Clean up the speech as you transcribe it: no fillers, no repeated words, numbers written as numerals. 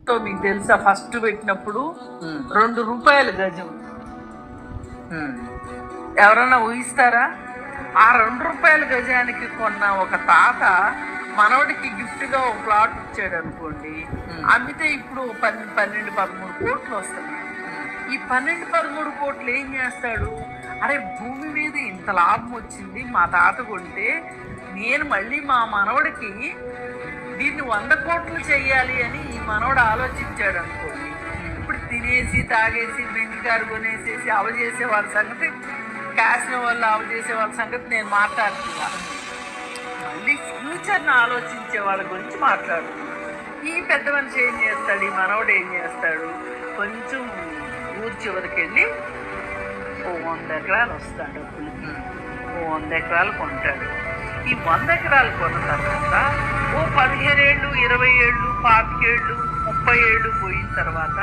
మీకు తెలుసా ఫస్ట్ పెట్టినప్పుడు 2 రూపాయలు గజం. ఎవరన్నా ఊహిస్తారా? ఆ 2 రూపాయల గజానికి కొన్న ఒక తాత మనవడికి గిఫ్ట్గా ఒక ప్లాట్ ఇచ్చాడు అనుకోండి, అమ్మితే ఇప్పుడు 12-13 కోట్లు వస్తున్నాయి. ఈ 12-13 కోట్లు ఏం చేస్తాడు? అరే భూమి మీద ఇంత లాభం వచ్చింది, మా తాత కొంటే నేను మళ్ళీ మా మనవడికి దీన్ని 100 కోట్లు చెయ్యాలి అని ఈ మనవడు ఆలోచించాడు అనుకోండి. ఇప్పుడు తినేసి తాగేసి బెంచ్ కారు కొనేసేసి అవజేసే వాళ్ళ సంగతి, కాసిన వాళ్ళు అవజేసే వాళ్ళ సంగతి నేను మాట్లాడుతున్నాను. మళ్ళీ ఫ్యూచర్ని ఆలోచించే వాళ్ళ గురించి మాట్లాడుతున్నాను. ఈ పెద్ద మనిషి ఏం చేస్తాడు, ఈ మనవడు ఏం చేస్తాడు? కొంచెం ఊరి చివరికి వెళ్ళి 100 ఎకరాలు వస్తాడు డబ్బులకి, 100 ఎకరాలు కొంటాడు. ఈ 100 ఎకరాలు కొన్న తర్వాత 15 ఏళ్ళు, 20 ఏళ్ళు, 25 ఏళ్ళు, 30 ఏళ్ళు పోయిన తర్వాత